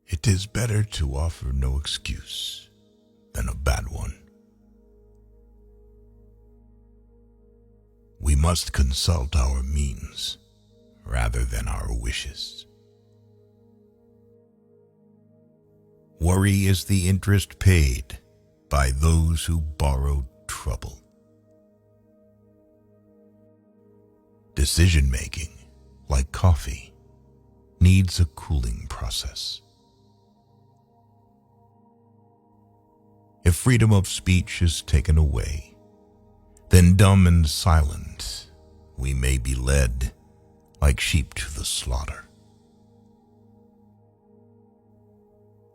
It is better to offer no excuse than a bad one. We must consult our means rather than our wishes. Worry is the interest paid by those who borrowed trouble. Decision-making, like coffee, needs a cooling process. If freedom of speech is taken away, then dumb and silent we may be led like sheep to the slaughter.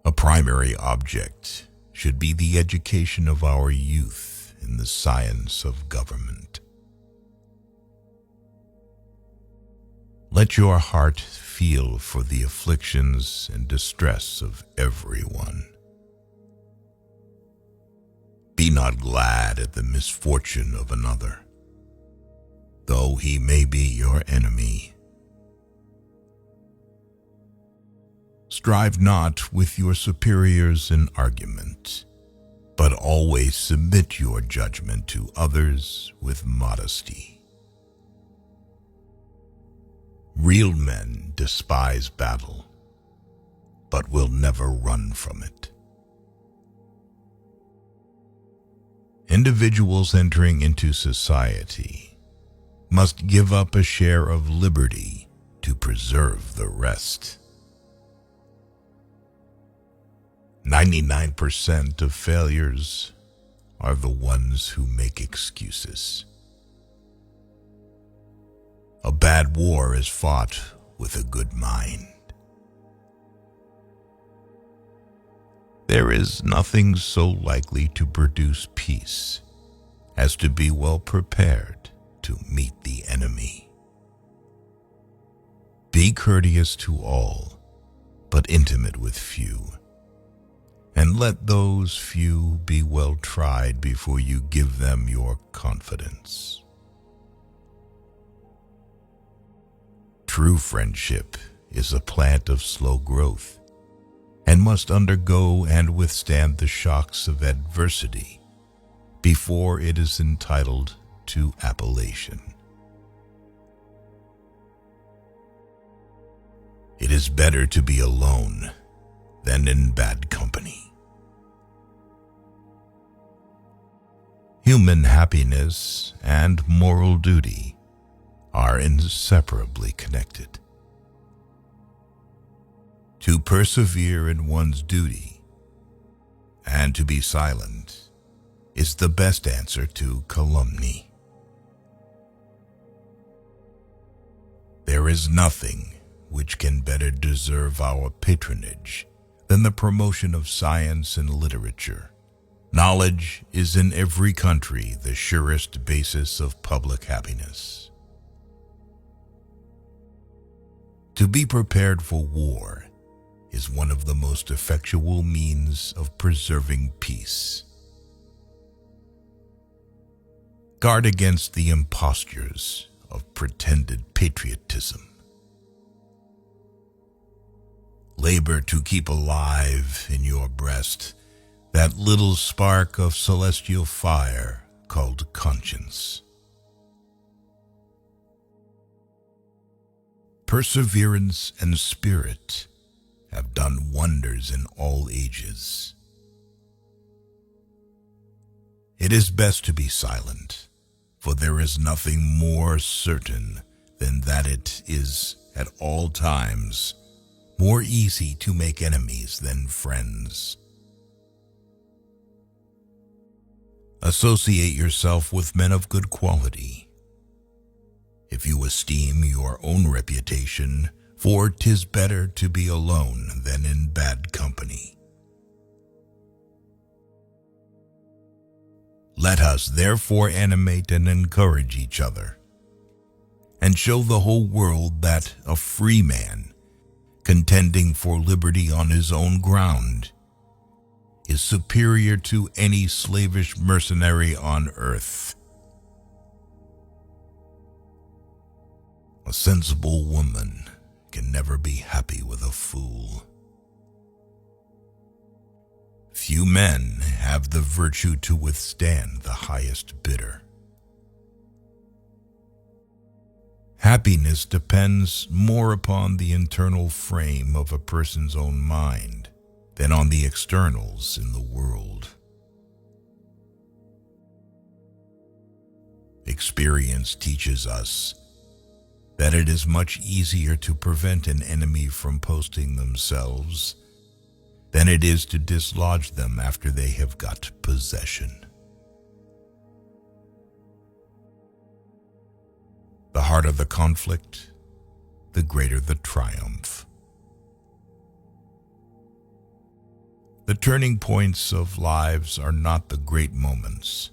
A primary object should be the education of our youth in the science of government. Let your heart feel for the afflictions and distress of everyone. Be not glad at the misfortune of another, though he may be your enemy. Strive not with your superiors in argument, but always submit your judgment to others with modesty. Real men despise battle, but will never run from it. Individuals entering into society must give up a share of liberty to preserve the rest. 99% of failures are the ones who make excuses. A bad war is fought with a good mind. There is nothing so likely to produce peace as to be well prepared to meet the enemy. Be courteous to all, but intimate with few, and let those few be well tried before you give them your confidence. True friendship is a plant of slow growth and must undergo and withstand the shocks of adversity before it is entitled to appellation. It is better to be alone than in bad company. Human happiness and moral duty are inseparably connected. To persevere in one's duty and to be silent is the best answer to calumny. There is nothing which can better deserve our patronage than the promotion of science and literature. Knowledge is in every country the surest basis of public happiness. To be prepared for war is one of the most effectual means of preserving peace. Guard against the impostures of pretended patriotism. Labor to keep alive in your breast that little spark of celestial fire called conscience. Perseverance and spirit have done wonders in all ages. It is best to be silent, for there is nothing more certain than that it is at all times more easy to make enemies than friends. Associate yourself with men of good quality. If you esteem your own reputation, for 'tis better to be alone than in bad company. Let us therefore animate and encourage each other, and show the whole world that a free man, contending for liberty on his own ground, is superior to any slavish mercenary on earth. A sensible woman can never be happy with a fool. few men have the virtue to withstand the highest bidder. Happiness depends more upon the internal frame of a person's own mind than on the externals in the world. Experience teaches us that it is much easier to prevent an enemy from posting themselves than it is to dislodge them after they have got possession. The harder the conflict, the greater the triumph. The turning points of lives are not the great moments.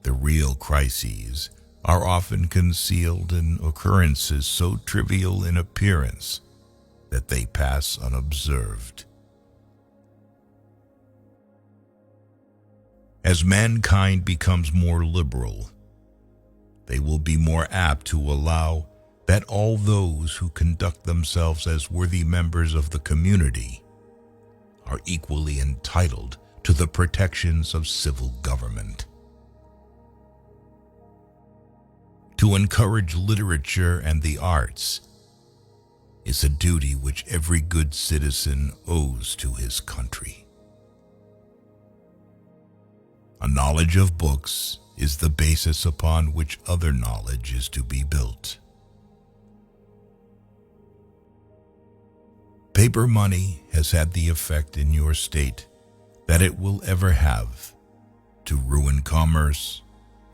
The real crises are often concealed in occurrences so trivial in appearance that they pass unobserved. As mankind becomes more liberal, they will be more apt to allow that all those who conduct themselves as worthy members of the community are equally entitled to the protections of civil government. To encourage literature and the arts is a duty which every good citizen owes to his country. A knowledge of books is the basis upon which other knowledge is to be built. Paper money has had the effect in your state that it will ever have to ruin commerce,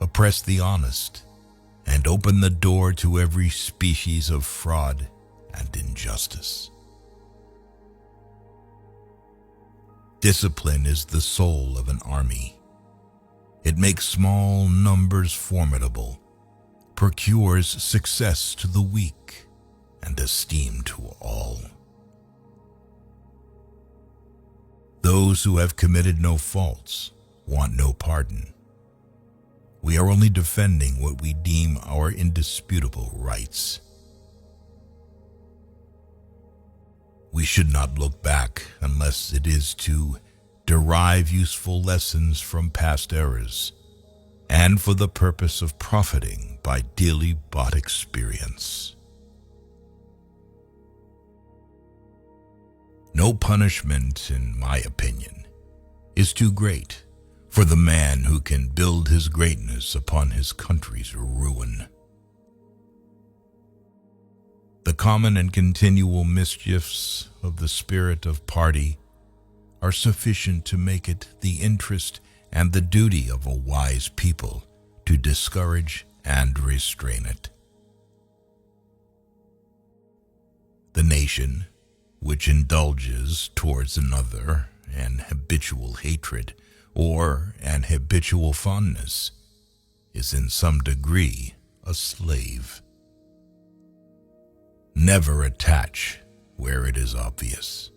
oppress the honest, and open the door to every species of fraud and injustice. Discipline is the soul of an army. It makes small numbers formidable, procures success to the weak, and esteem to all. Those who have committed no faults want no pardon. We are only defending what we deem our indisputable rights. We should not look back unless it is to derive useful lessons from past errors, and for the purpose of profiting by dearly bought experience. No punishment, in my opinion, is too great for the man who can build his greatness upon his country's ruin. The common and continual mischiefs of the spirit of party are sufficient to make it the interest and the duty of a wise people to discourage and restrain it. The nation, which indulges towards another an habitual hatred or an habitual fondness, is in some degree a slave. Never attach where it is obvious.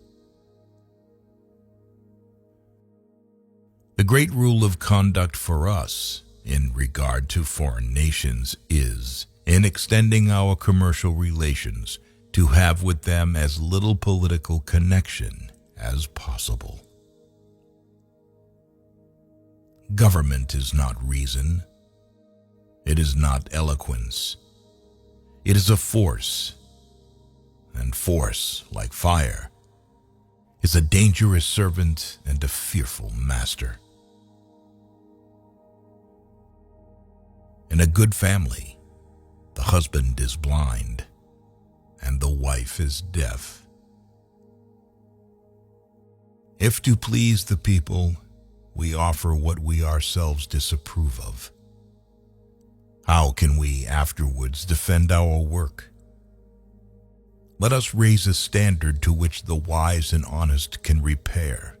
The great rule of conduct for us in regard to foreign nations is, in extending our commercial relations, to have with them as little political connection as possible. Government is not reason. It is not eloquence. It is a force, and force, like fire, is a dangerous servant and a fearful master. In a good family, the husband is blind, and the wife is deaf. If to please the people, we offer what we ourselves disapprove of, how can we afterwards defend our work? Let us raise a standard to which the wise and honest can repair.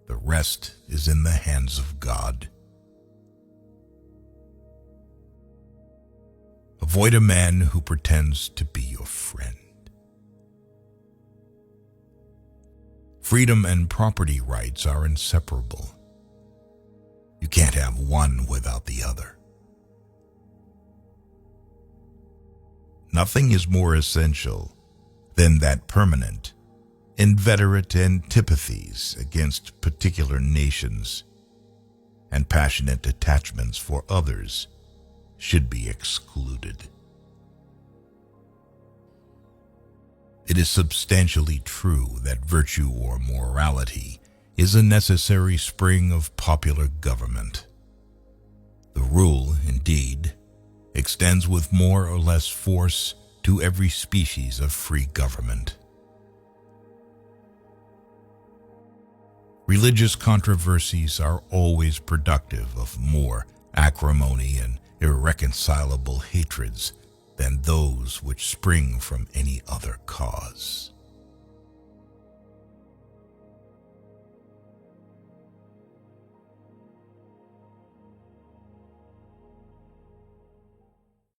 The rest is in the hands of God. Avoid a man who pretends to be your friend. Freedom and property rights are inseparable. You can't have one without the other. Nothing is more essential than that permanent, inveterate antipathies against particular nations, and passionate attachments for others should be excluded. It is substantially true that virtue or morality is a necessary spring of popular government. The rule, indeed, extends with more or less force to every species of free government. Religious controversies are always productive of more acrimony and irreconcilable hatreds than those which spring from any other cause.